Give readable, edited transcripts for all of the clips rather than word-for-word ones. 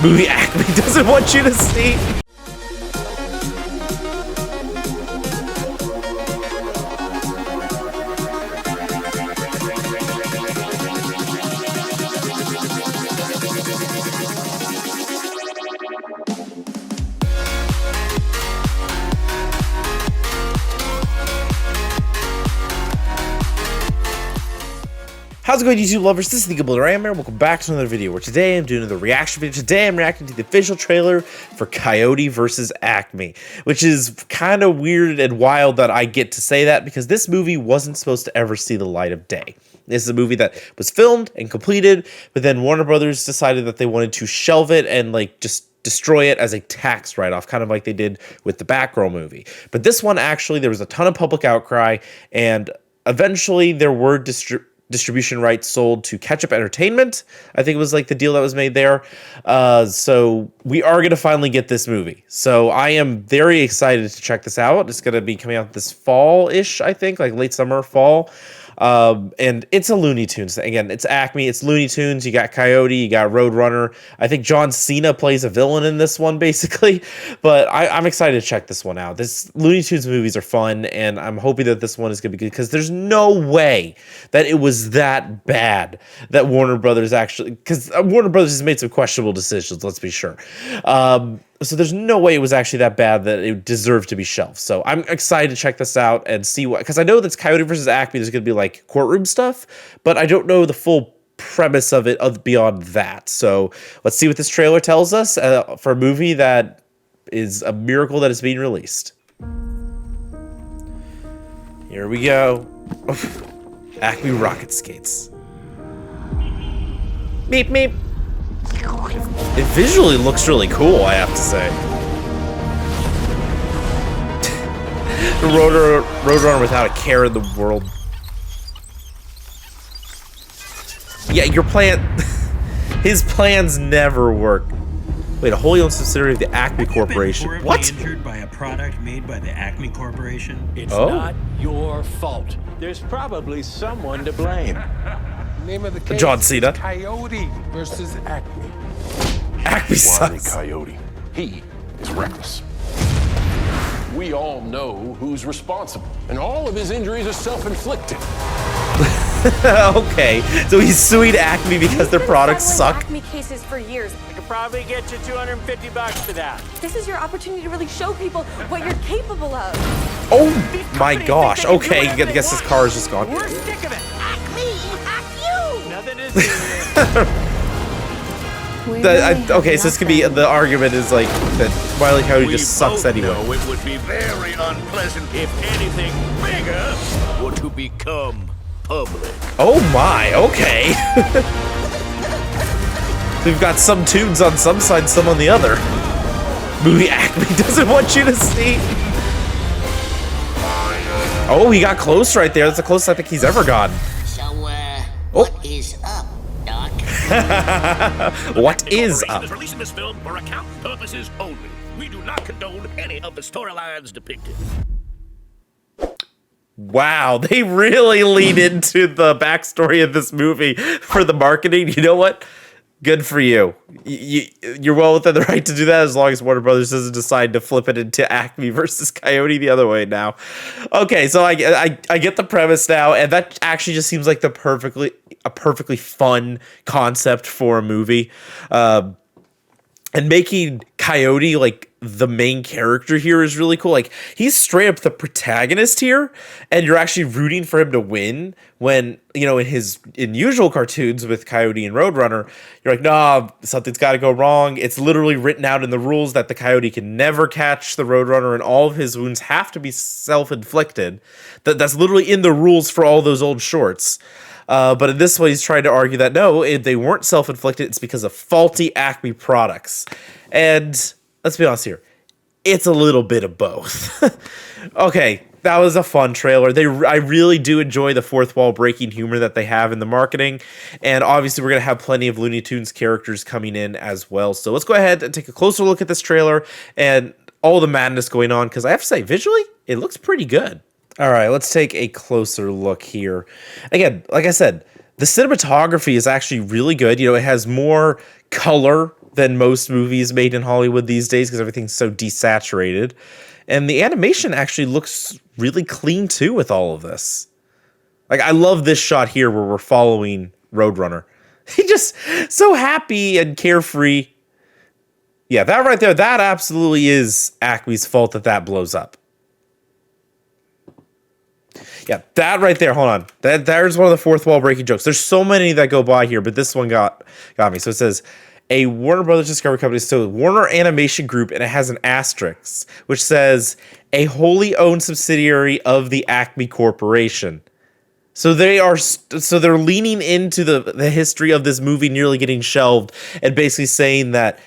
movie ACME doesn't want you to see. How's it going, YouTube lovers? This is the Gibble Ram here. Welcome back to another video where today I'm doing another reaction video. Today I'm reacting to the official trailer for Coyote versus ACME, which is kind of weird and wild that I get to say that because this movie wasn't supposed to ever see the light of day. This is a movie that was filmed and completed, but then Warner Brothers decided that they wanted to shelve it and just destroy it as a tax write-off, kind of like they did with the Batgirl movie. But this one, actually, there was a ton of public outcry, and eventually there were distribution rights sold to Ketchup Entertainment. I think it was like the deal that was made there. So we are going to finally get this movie. So I am very excited to check this out. It's going to be coming out this fall-ish, I think, like late summer, fall. And it's a Looney Tunes thing. Again, it's ACME, it's Looney Tunes. You got Coyote, you got Roadrunner. I think John Cena plays a villain in this one, basically. But I'm excited to check this one out. This Looney Tunes movies are fun, and I'm hoping that this one is going to be good because there's no way that it was that bad that Warner Brothers actually, because Warner Brothers has made some questionable decisions, let's be sure. So there's no way it was actually that bad that it deserved to be shelved. So I'm excited to check this out and see what, because I know that's Coyote versus ACME. There's going to be like courtroom stuff, but I don't know the full premise of it beyond that. So let's see what this trailer tells us for a movie that is a miracle that is being released. Here we go. ACME rocket skates. Meep, meep. It visually looks really cool, I have to say. The Roadrunner without a care in the world. Yeah, your plan... His plans never work. Wait, a wholly owned subsidiary of the ACME Corporation. What? Injured by a product made by the ACME Corporation? It's not your fault. There's probably someone to blame. Name of the case, John Cena. Coyote versus ACME. ACME sucks. Coyote. He is reckless. We all know who's responsible, and all of his injuries are self-inflicted. Okay, so he's suing ACME because their products suck. ACME cases for years. I could probably get you $250 for that. This is your opportunity to really show people what you're capable of. Oh my gosh. Okay, I guess his car is just gone. We're sick of it. ACME, hack you! Nothing to do. Okay, so this could be, the argument is like that Wile E. Coyote just sucks anyway. No, it would be very unpleasant if anything bigger were to become public. Oh my, okay. We've got some tunes on some side, some on the other. Movie ACME doesn't want you to see. Oh, he got close right there. That's the closest I think he's ever gotten. So, what is up, Doc? What is up? Is releasing this film for account purposes only. We do not condone any of the storylines depicted. Wow, they really lean into the backstory of this movie for the marketing. You know what? Good for you. You're well within the right to do that as long as Warner Brothers doesn't decide to flip it into ACME versus Coyote the other way now. Okay, so I get the premise now, and that actually just seems like a perfectly fun concept for a movie. And making Coyote like the main character here is really cool. Like, he's straight up the protagonist here, and you're actually rooting for him to win when, you know, in usual cartoons with Coyote and Roadrunner, you're like, nah, something's got to go wrong. It's literally written out in the rules that the Coyote can never catch the Roadrunner, and all of his wounds have to be self-inflicted. That's literally in the rules for all those old shorts. But in this way, he's trying to argue that no, if they weren't self-inflicted, it's because of faulty ACME products. And let's be honest here, it's a little bit of both. Okay, that was a fun trailer. I really do enjoy the fourth wall breaking humor that they have in the marketing. And obviously, we're going to have plenty of Looney Tunes characters coming in as well. So let's go ahead and take a closer look at this trailer and all the madness going on. Because I have to say, visually, it looks pretty good. All right, let's take a closer look here. Again, like I said, the cinematography is actually really good. You know, it has more color than most movies made in Hollywood these days because everything's so desaturated. And the animation actually looks really clean too with all of this. Like, I love this shot here where we're following Roadrunner. He just so happy and carefree. Yeah, that right there, that absolutely is Acme's fault that blows up. Yeah, that right there, hold on. There's one of the fourth wall breaking jokes. There's so many that go by here, but this one got me. So it says, a Warner Brothers Discovery Company, so Warner Animation Group, and it has an asterisk, which says, a wholly owned subsidiary of the Acme Corporation. So they're leaning into the history of this movie nearly getting shelved and basically saying that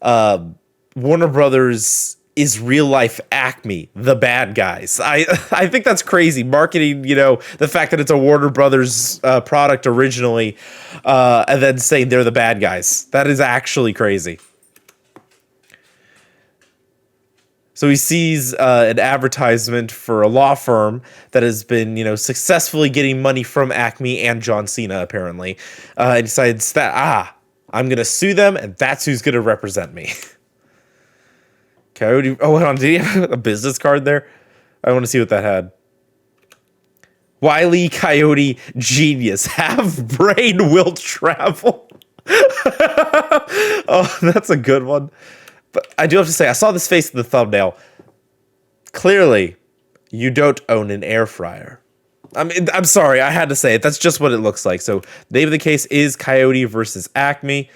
Warner Brothers is real life Acme, the bad guys. I think that's crazy marketing, the fact that it's a Warner Brothers product originally, and then saying they're the bad guys. That is actually crazy. So he sees an advertisement for a law firm that has been, successfully getting money from Acme and John Cena, apparently. And decides that, I'm going to sue them, and that's who's going to represent me. Coyote. Oh, hold on. Did he have a business card there? I want to see what that had. Wile E. Coyote, genius. Have brain, will travel. Oh, that's a good one. But I do have to say, I saw this face in the thumbnail. Clearly, you don't own an air fryer. I'm sorry, I had to say it. That's just what it looks like. So, the name of the case is Coyote versus Acme.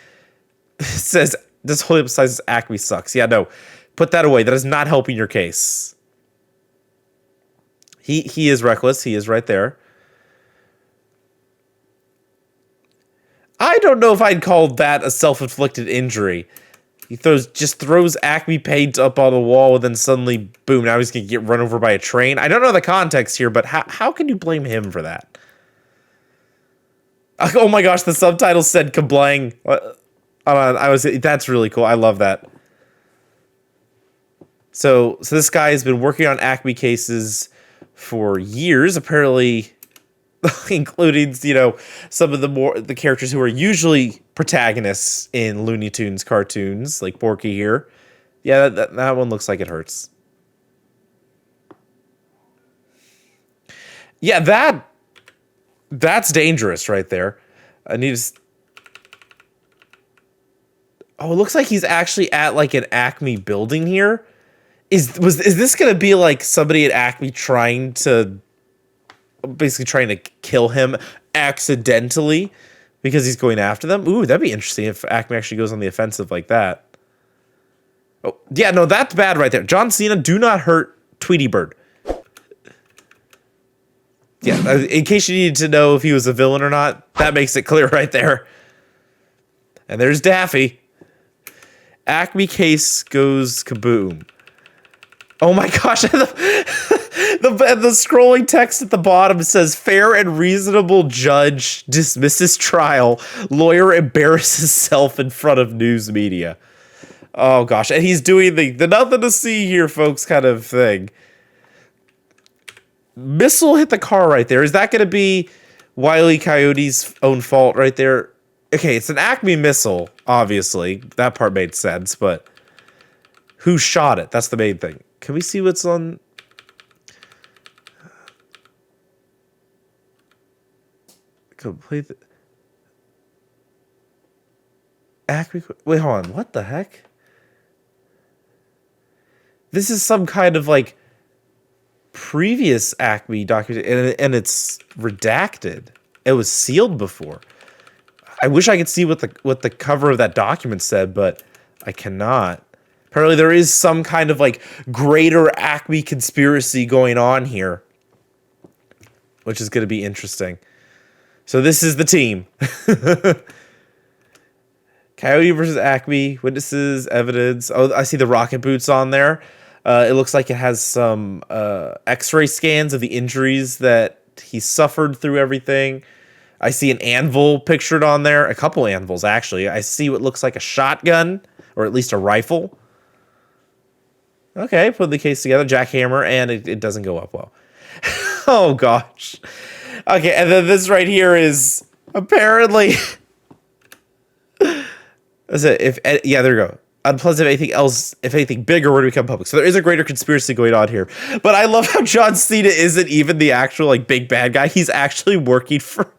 It says, this whole emphasizes Acme sucks. Yeah, no. Put that away. That is not helping your case. He is reckless. He is right there. I don't know if I'd call that a self-inflicted injury. He just throws Acme paint up on the wall, and then suddenly, boom, now he's going to get run over by a train. I don't know the context here, but how can you blame him for that? Oh my gosh, the subtitle said kablang. That's really cool. I love that. So this guy has been working on Acme cases for years, apparently, including, some of the characters who are usually protagonists in Looney Tunes cartoons, like Porky here. Yeah, that one looks like it hurts. Yeah, that's dangerous right there. I need to... Oh, it looks like he's actually at, like, an Acme building here. Is this going to be like somebody at Acme trying to kill him accidentally because he's going after them? Ooh, that'd be interesting if Acme actually goes on the offensive like that. Oh, yeah, no, that's bad right there. John Cena, do not hurt Tweety Bird. Yeah, in case you needed to know if he was a villain or not, that makes it clear right there. And there's Daffy. Acme case goes kaboom. Oh my gosh, the scrolling text at the bottom says, fair and reasonable judge dismisses trial. Lawyer embarrasses self in front of news media. Oh gosh, and he's doing the nothing to see here, folks, kind of thing. Missile hit the car right there. Is that going to be Wile E. Coyote's own fault right there? Okay, it's an Acme missile, obviously. That part made sense, but who shot it? That's the main thing. Can we see what's on? Complete. Acme. Wait, hold on. What the heck? This is some kind of like previous Acme document, and it's redacted. It was sealed before. I wish I could see what the cover of that document said, but I cannot. Apparently there is some kind of like greater Acme conspiracy going on here, which is going to be interesting. So this is the team. Coyote versus Acme, witnesses, evidence. Oh, I see the rocket boots on there. It looks like it has some x-ray scans of the injuries that he suffered through everything. I see an anvil pictured on there. A couple anvils, actually. I see what looks like a shotgun, or at least a rifle. Okay, put the case together, jackhammer, and it doesn't go up well. Oh, gosh. Okay, and then this right here is apparently... That's it. Yeah, there you go. Unpleasant if anything bigger were to become public. So there is a greater conspiracy going on here. But I love how John Cena isn't even the actual like big bad guy. He's actually working for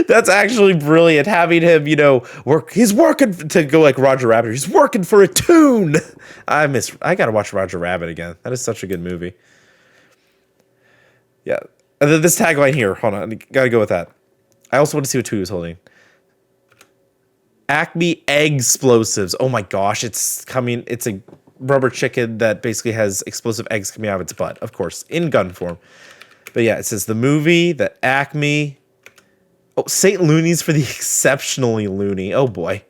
That's actually brilliant. Having him, you know, he's working to go like Roger Rabbit. He's working for a tune. I gotta watch Roger Rabbit again. That is such a good movie. Yeah. And then this tagline here. Hold on. Gotta go with that. I also want to see what he was holding. Acme egg explosives. Oh my gosh. It's coming. It's a rubber chicken that basically has explosive eggs coming out of its butt. Of course. In gun form. But yeah, it says the movie, the Acme. Oh, St. Looney's for the exceptionally loony. Oh boy.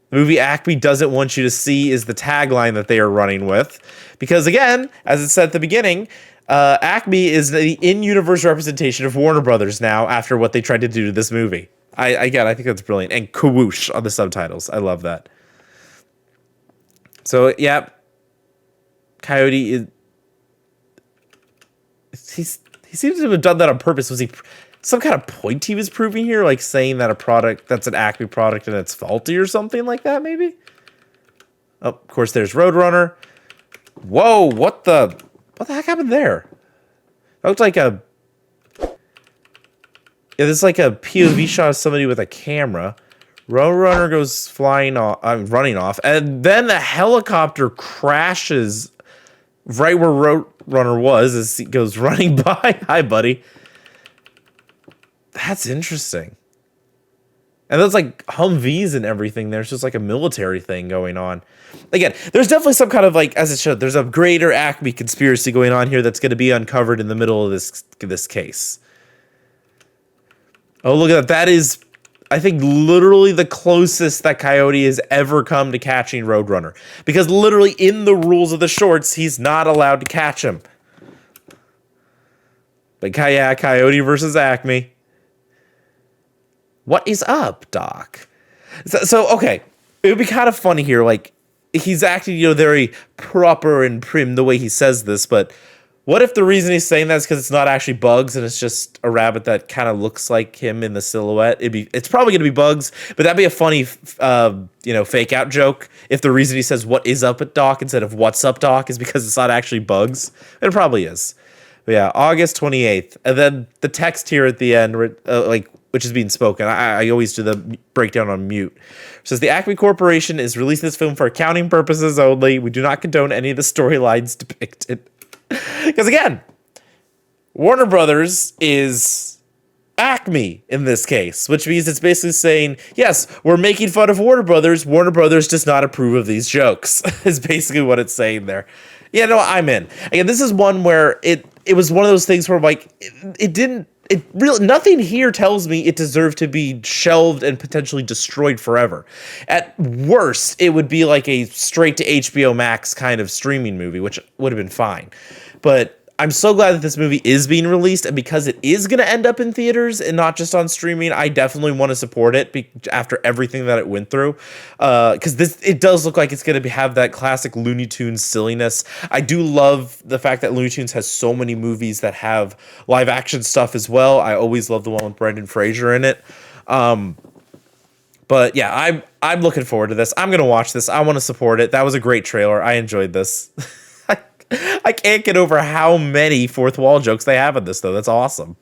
The movie Acme doesn't want you to see is the tagline that they are running with. Because again, as it said at the beginning, Acme is the in-universe representation of Warner Brothers now after what they tried to do to this movie. I think that's brilliant. And Kawoosh on the subtitles. I love that. So, yeah. Coyote is... He seems to have done that on purpose. Was he... Some kind of point he was proving here? Like saying that a product that's an Acme product and it's faulty or something like that, maybe? Oh, of course, there's Roadrunner. Whoa, what the heck happened there? That looked like a... Yeah, this is like a POV shot of somebody with a camera. Roadrunner goes flying off, running off, and then the helicopter crashes right where Roadrunner was as he goes running by. Hi, buddy. That's interesting. And there's like Humvees and everything. There's just like a military thing going on. Again, there's definitely some kind of like, as it showed, there's a greater Acme conspiracy going on here that's going to be uncovered in the middle of this case. Oh, look at that. That is, I think, literally the closest that Coyote has ever come to catching Roadrunner. Because literally in the rules of the shorts, he's not allowed to catch him. But yeah, Coyote versus Acme. What is up, Doc? So, okay, it would be kind of funny here. Like, he's acting, you know, very proper and prim the way he says this, but what if the reason he's saying that is because it's not actually Bugs and it's just a rabbit that kind of looks like him in the silhouette? It's probably going to be Bugs, but that'd be a funny, you know, fake out joke if the reason he says what is up at Doc instead of what's up, Doc is because it's not actually Bugs. It probably is. But yeah, August 28th. And then the text here at the end, which is being spoken. I always do the breakdown on mute. It says the Acme Corporation is releasing this film for accounting purposes only. We do not condone any of the storylines depicted. Because again, Warner Brothers is Acme in this case, which means it's basically saying, yes, we're making fun of Warner Brothers. Warner Brothers does not approve of these jokes, is basically what it's saying there. Yeah, no, I'm in. Again, this is one where it was one of those things where like nothing here tells me it deserved to be shelved and potentially destroyed forever. At worst, it would be like a straight to HBO Max kind of streaming movie, which would have been fine. But I'm so glad that this movie is being released, and because it is going to end up in theaters and not just on streaming, I definitely want to support it after everything that it went through. Because it does look like it's going to have that classic Looney Tunes silliness. I do love the fact that Looney Tunes has so many movies that have live action stuff as well. I always love the one with Brendan Fraser in it. But yeah, I'm looking forward to this. I'm going to watch this. I want to support it. That was a great trailer. I enjoyed this. I can't get over how many fourth wall jokes they have in this, though. That's awesome.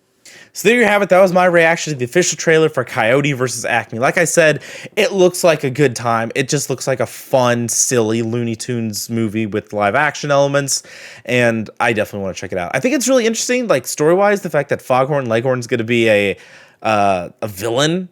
So there you have it. That was my reaction to the official trailer for Coyote versus Acme. Like I said, it looks like a good time. It just looks like a fun, silly Looney Tunes movie with live action elements, and I definitely want to check it out. I think it's really interesting, like story-wise, the fact that Foghorn Leghorn's going to be a villain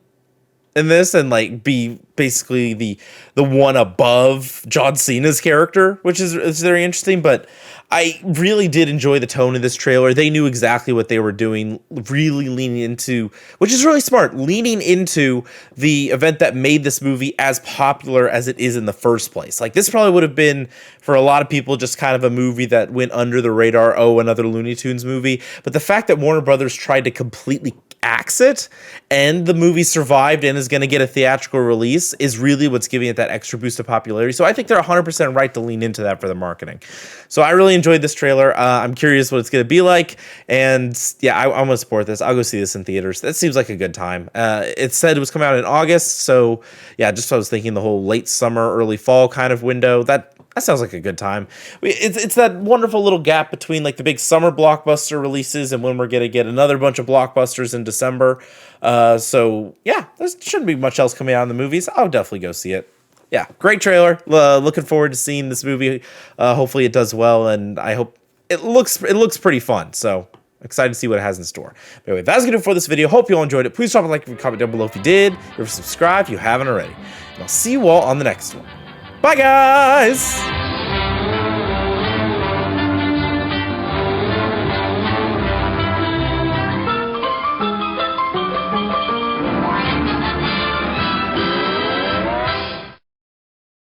in this and like be basically the one above John Cena's character, which is very interesting. But I really did enjoy the tone of this trailer. They knew exactly what they were doing, really leaning into, which is really smart, leaning into the event that made this movie as popular as it is in the first place. Like this probably would have been for a lot of people just kind of a movie that went under the radar. Oh, another Looney Tunes movie. But the fact that Warner Brothers tried to completely acts it, and the movie survived and is going to get a theatrical release, is really what's giving it that extra boost of popularity. So I think they're 100% right to lean into that for the marketing. So I really enjoyed this trailer. I'm curious what it's going to be like, and yeah, I'm going to support this. I'll go see this in theaters. That seems like a good time. It said it was coming out in August, so yeah, just I was thinking the whole late summer, early fall kind of window. That sounds like a good time. It's that wonderful little gap between like the big summer blockbuster releases and when we're going to get another bunch of blockbusters in December. So yeah, there shouldn't be much else coming out in the movies. I'll definitely go see it. Yeah, great trailer. Looking forward to seeing this movie. Hopefully it does well, and I hope it looks pretty fun. So excited to see what it has in store. But anyway, that's gonna do it for this video. Hope you all enjoyed it. Please drop a like and comment down below if you did. Or subscribe if you haven't already. And I'll see you all on the next one. Bye, guys!